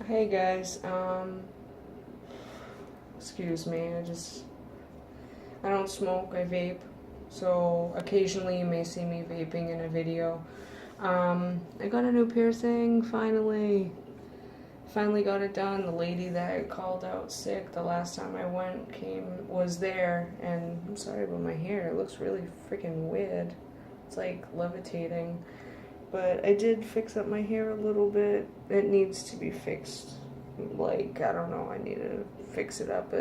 Hey guys, excuse me, I don't smoke, I vape, so occasionally you may see me vaping in a video. I got a new piercing, finally got it done. The lady that called out sick the last time I went was there, and I'm sorry about my hair, it looks really freaking weird. It's like levitating. But I did fix up my hair a little bit. It needs to be fixed. Like, I don't know, I need to fix it up.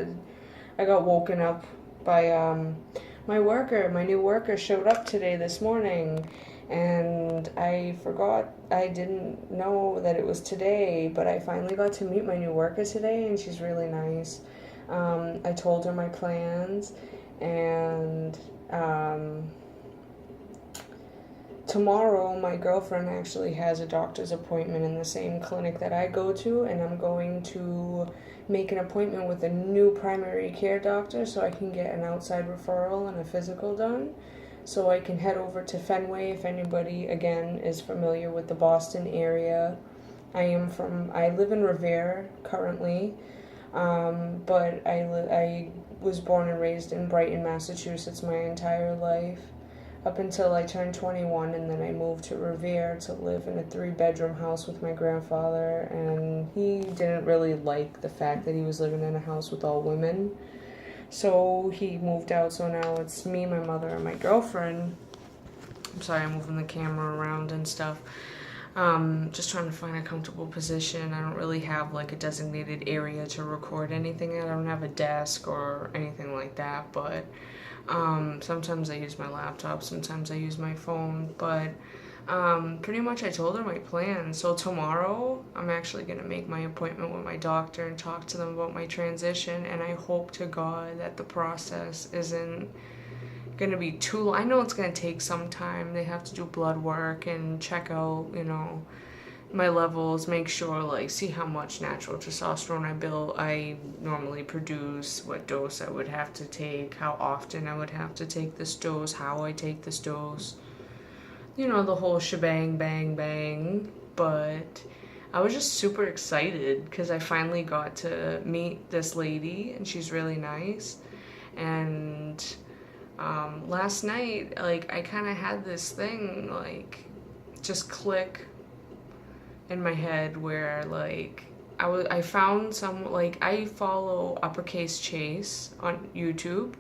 I got woken up by my new worker showed up today this morning, and I didn't know that it was today, but I finally got to meet my new worker today, and she's really nice. I told her my plans, and tomorrow, my girlfriend actually has a doctor's appointment in the same clinic that I go to, and I'm going to make an appointment with a new primary care doctor so I can get an outside referral and a physical done. So I can head over to Fenway if anybody, again, is familiar with the Boston area. I live in Revere currently, but I was born and raised in Brighton, Massachusetts my entire life, up until I turned 21, and then I moved to Revere to live in a 3-bedroom house with my grandfather, and he didn't really like the fact that he was living in a house with all women. So he moved out, so now it's me, my mother, and my girlfriend. I'm sorry, I'm moving the camera around and stuff. Just trying to find a comfortable position. I don't really have like a designated area to record anything at. I don't have a desk or anything like that, but sometimes I use my laptop, sometimes I use my phone, but pretty much I told her my plan. So tomorrow I'm actually going to make my appointment with my doctor and talk to them about my transition, and I hope to God that the process isn't going to be too long. I know it's going to take some time. They have to do blood work and check out, my levels, make sure, like, see how much natural testosterone I normally produce, what dose I would have to take, how often I would have to take this dose, how I take this dose, the whole shebang, bang, bang. But I was just super excited because I finally got to meet this lady, and she's really nice. And last night, like, I kind of had this thing, like, just click in my head where, like, I found some, like, I follow UppercaseCHASE on YouTube.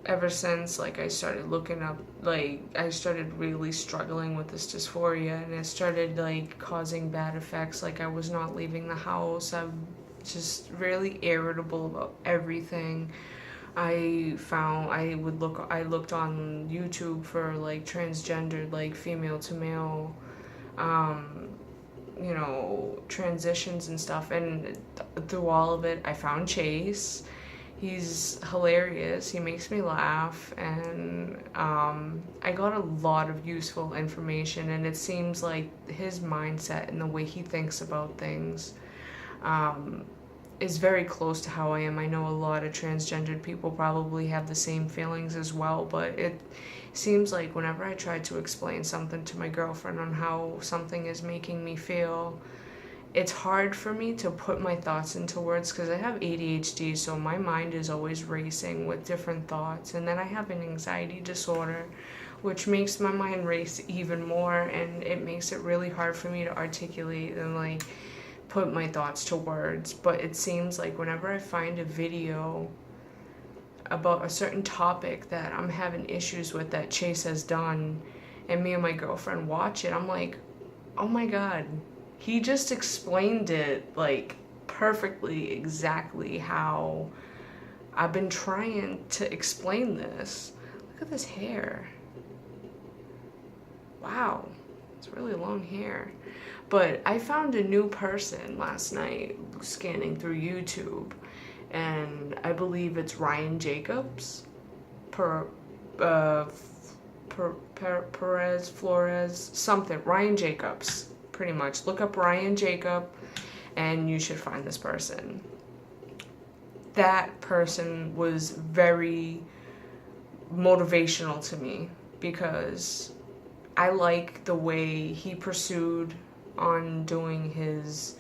Ever since, like, I started looking up, like, I started really struggling with this dysphoria, and it started, like, causing bad effects. Like, I was not leaving the house. I'm just really irritable about everything. I looked on YouTube for, like, transgendered, like, female to male transitions and stuff, and through all of it I found Chase. He's hilarious, he makes me laugh, and I got a lot of useful information, and it seems like his mindset and the way he thinks about things is very close to how I am. I know a lot of transgendered people probably have the same feelings as well, but it seems like whenever I try to explain something to my girlfriend on how something is making me feel, it's hard for me to put my thoughts into words because I have ADHD, so my mind is always racing with different thoughts, and then I have an anxiety disorder, which makes my mind race even more, and it makes it really hard for me to articulate and, like, put my thoughts to words. But it seems like whenever I find a video about a certain topic that I'm having issues with that Chase has done, and me and my girlfriend watch it, I'm like, oh my God, he just explained it, like, perfectly, exactly how I've been trying to explain this. Look at this hair. Wow, it's really long hair. But I found a new person last night scanning through YouTube, and I believe it's Ryan Jacobs, Perez, Flores, something. Ryan Jacobs, pretty much. Look up Ryan Jacob, and you should find this person. That person was very motivational to me because I like the way he pursued on doing his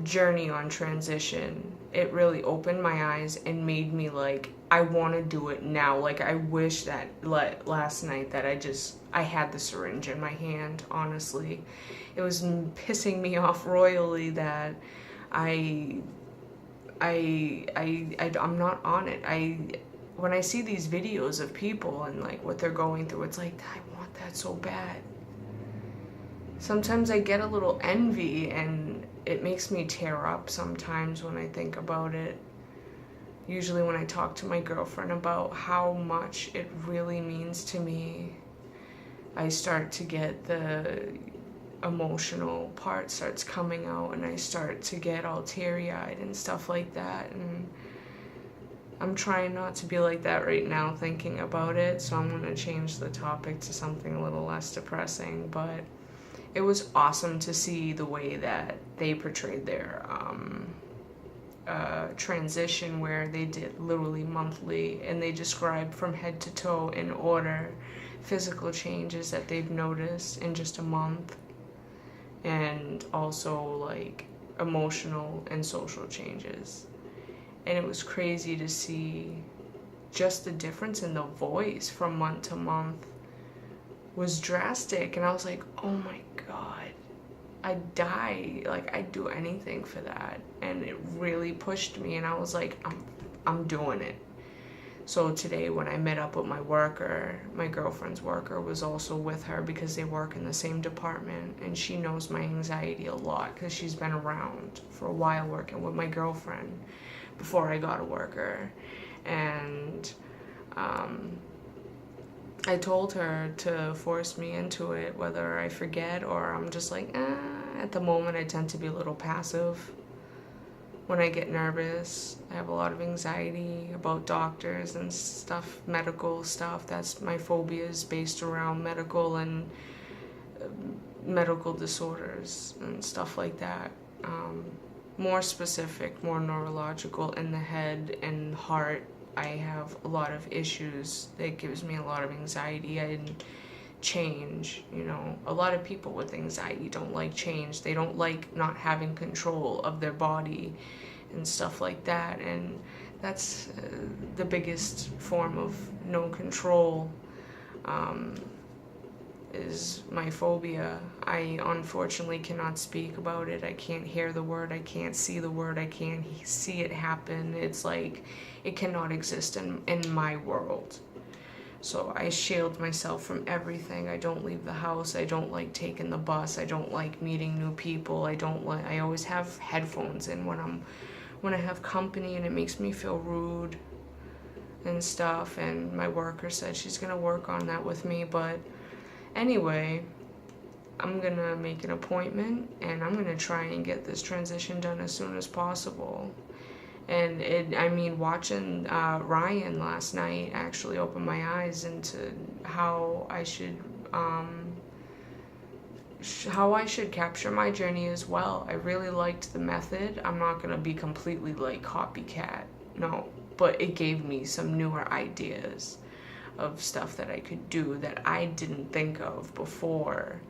journey on transition, it really opened my eyes and made me like, I want to do it now. Like, I wish that last night that I had the syringe in my hand, honestly. It was pissing me off royally that I'm not on it. When I see these videos of people and like what they're going through, it's like, I want that so bad. Sometimes I get a little envy and it makes me tear up sometimes when I think about it. Usually when I talk to my girlfriend about how much it really means to me, I start to get the emotional part starts coming out and I start to get all teary-eyed and stuff like that. And I'm trying not to be like that right now thinking about it, so I'm going to change the topic to something a little less depressing. But it was awesome to see the way that they portrayed their transition, where they did literally monthly, and they described from head to toe in order physical changes that they've noticed in just a month, and also like emotional and social changes. And it was crazy to see just the difference in the voice from month to month was drastic. And I was like, oh my God, I'd die. Like, I'd do anything for that. And it really pushed me, and I was like, I'm doing it. So today when I met up with my worker, my girlfriend's worker was also with her because they work in the same department, and she knows my anxiety a lot because she's been around for a while working with my girlfriend before I got a worker. And I told her to force me into it, whether I forget or I'm just like, At the moment I tend to be a little passive. When I get nervous, I have a lot of anxiety about doctors and stuff, medical stuff. That's my phobias based around medical and medical disorders and stuff like that. More specific, more neurological, in the head and heart. I have a lot of issues that gives me a lot of anxiety and change. You know, a lot of people with anxiety don't like change. They don't like not having control of their body and stuff like that. And that's the biggest form of no control, is my phobia. I unfortunately cannot speak about it. I can't hear the word. I can't see the word. I can't see it happen. It's like it cannot exist in my world. So I shield myself from everything. I don't leave the house. I don't like taking the bus. I don't like meeting new people. I always have headphones in when I have company, and it makes me feel rude and stuff. And my worker said she's gonna work on that with me. But anyway, I'm gonna make an appointment, and I'm gonna try and get this transition done as soon as possible. And watching Ryan last night actually opened my eyes into how I should capture my journey as well. I really liked the method. I'm not gonna be completely like copycat, no, but it gave me some newer ideas of stuff that I could do that I didn't think of before.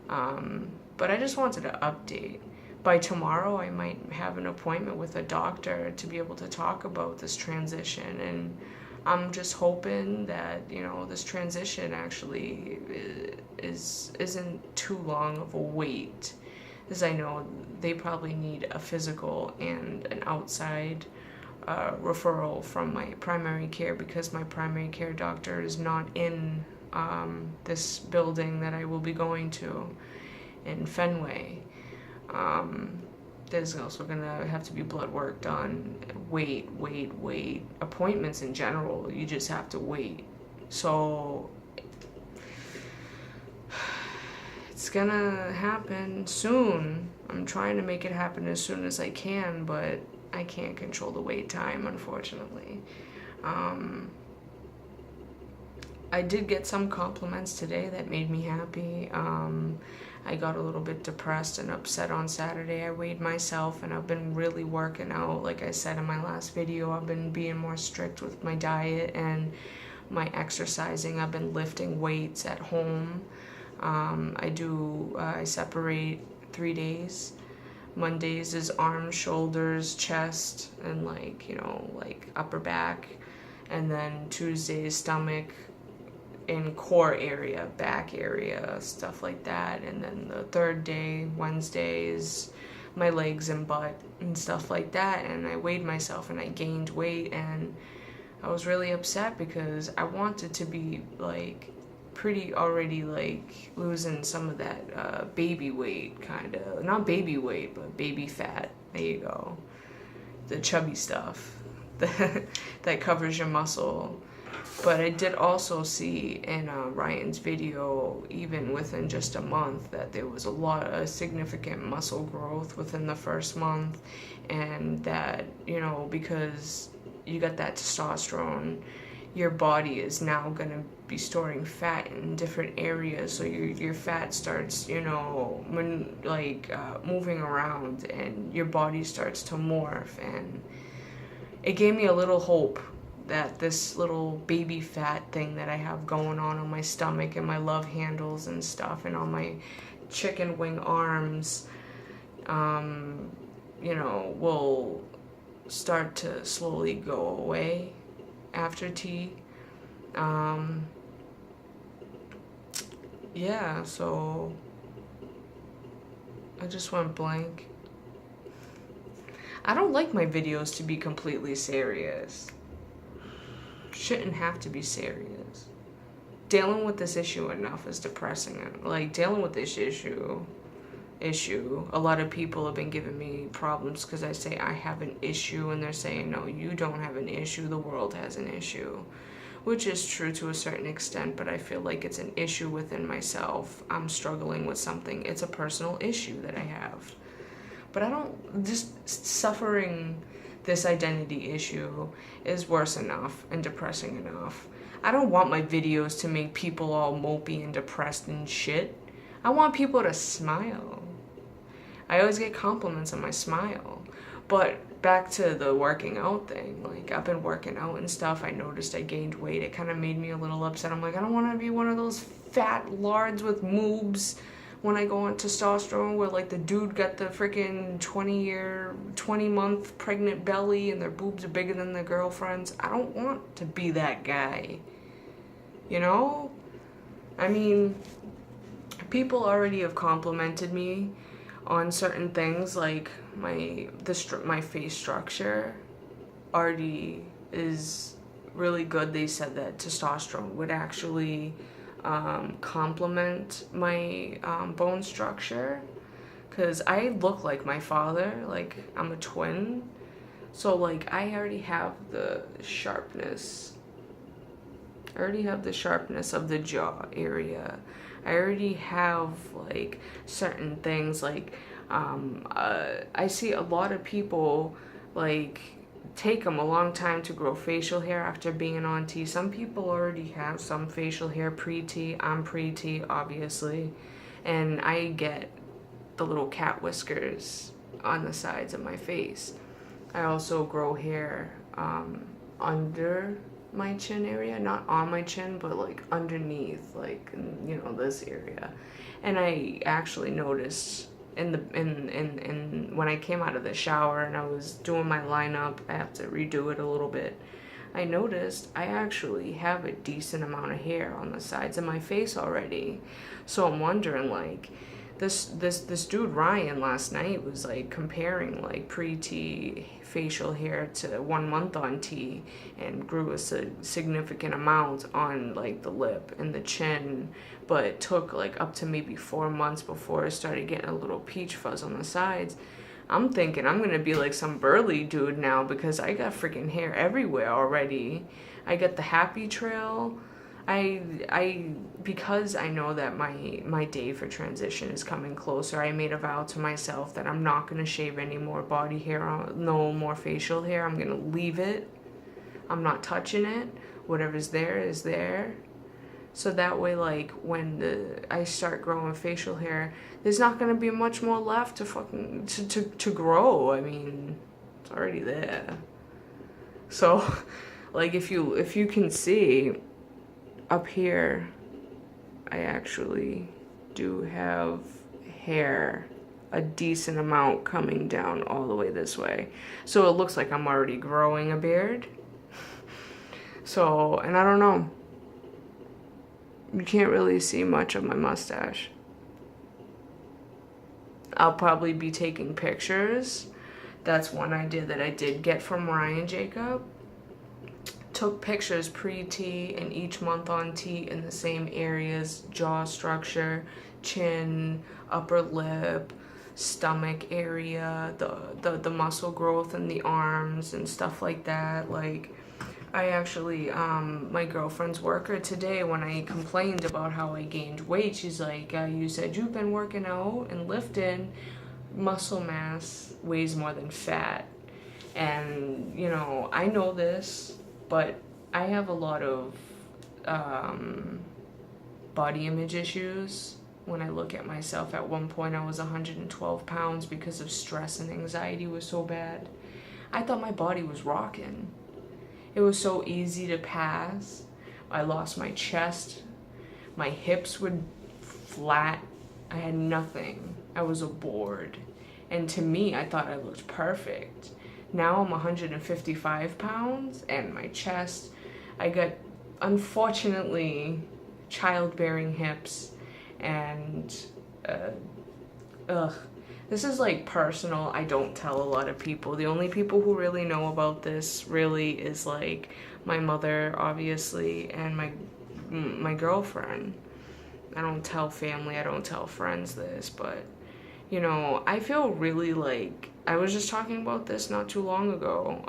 But I just wanted to update. By tomorrow, I might have an appointment with a doctor to be able to talk about this transition, and I'm just hoping that, you know, this transition actually isn't too long of a wait, as I know they probably need a physical and an outside referral from my primary care, because my primary care doctor is not in this building that I will be going to in Fenway. There's also gonna have to be blood work done. Wait. Appointments in general, you just have to wait. So it's gonna happen soon. I'm trying to make it happen as soon as I can, but I can't control the wait time, unfortunately. I did get some compliments today that made me happy. I got a little bit depressed and upset on Saturday. I weighed myself, and I've been really working out. Like I said in my last video, I've been being more strict with my diet and my exercising. I've been lifting weights at home. I separate 3 days. Mondays is arms, shoulders, chest, and like, you know, like upper back. And then Tuesday is stomach and core area, back area, stuff like that. And then the third day, Wednesday, is my legs and butt and stuff like that. And I weighed myself and I gained weight, and I was really upset because I wanted to be like pretty already, like losing some of that baby weight, kind of, not baby weight, but baby fat. There you go, the chubby stuff that covers your muscle. But I did also see in Ryan's video, even within just a month, that there was a lot of significant muscle growth within the first month. And that, you know, because you got that testosterone, your body is now going to be storing fat in different areas. So your fat starts, you know, moving around, and your body starts to morph. And it gave me a little hope that this little baby fat thing that I have going on my stomach and my love handles and stuff, and on my chicken wing arms, you know, will start to slowly go away after tea. Yeah, so I just went blank. I don't like my videos to be completely serious. Shouldn't have to be serious. Dealing with this issue enough is depressing. Like, dealing with this issue, a lot of people have been giving me problems because I say I have an issue, and they're saying, no, you don't have an issue, the world has an issue. Which is true to a certain extent, but I feel like it's an issue within myself. I'm struggling with something. It's a personal issue that I have. But I don't, just suffering this identity issue is worse enough and depressing enough. I don't want my videos to make people all mopey and depressed and shit. I want people to smile. I always get compliments on my smile. But back to the working out thing, like, I've been working out and stuff. I noticed I gained weight. It kind of made me a little upset. I'm like, I don't want to be one of those fat lards with moobs when I go on testosterone, where like the dude got the freaking 20-month pregnant belly and their boobs are bigger than their girlfriend's. I don't want to be that guy. You know? I mean, people already have complimented me on certain things, like my face structure already is really good. They said that testosterone would actually complement my bone structure, because I look like my father, like I'm a twin, so like I already have the sharpness of the jaw area. I already have like certain things, like I see a lot of people like take them a long time to grow facial hair after being on T. Some people already have some facial hair pre-T. I'm pre-T, obviously, and I get the little cat whiskers on the sides of my face. I also grow hair under my chin area, not on my chin, but like underneath, like, you know, this area. And I actually noticed in when I came out of the shower and I was doing my lineup, I have to redo it a little bit, I noticed I actually have a decent amount of hair on the sides of my face already. So I'm wondering, like, this dude Ryan last night was like comparing like pre-T facial hair to 1 month on T, and grew a significant amount on like the lip and the chin, but it took like up to maybe 4 months before I started getting a little peach fuzz on the sides. I'm thinking I'm gonna be like some burly dude now, because I got freaking hair everywhere already. I got the happy trail. Because I know that my day for transition is coming closer, I made a vow to myself that I'm not going to shave any more body hair, no more facial hair. I'm going to leave it. I'm not touching it. Whatever's there is there. So that way, like, when I start growing facial hair, there's not going to be much more left to grow. I mean, it's already there. So, like, if you can see, up here, I actually do have hair a decent amount coming down all the way this way. So it looks like I'm already growing a beard. So, and I don't know. You can't really see much of my mustache. I'll probably be taking pictures. That's one idea that I did get from Ryan Jacob. Took pictures pre-T and each month on T in the same areas: jaw structure, chin, upper lip, stomach area, the muscle growth in the arms and stuff like that. Like, I actually, my girlfriend's worker today, when I complained about how I gained weight, she's like, you said you've been working out and lifting. Muscle mass weighs more than fat. And, you know, I know this, but I have a lot of body image issues. When I look at myself, at one point I was 112 pounds because of stress and anxiety was so bad. I thought my body was rocking. It was so easy to pass. I lost my chest. My hips were flat. I had nothing. I was a board. And to me, I thought I looked perfect. Now I'm 155 pounds and my chest, I got, unfortunately, childbearing hips and, this is like personal. I don't tell a lot of people. The only people who really know about this really is like my mother, obviously, and my girlfriend. I don't tell family, I don't tell friends this, but you know, I feel really like, I was just talking about this not too long ago.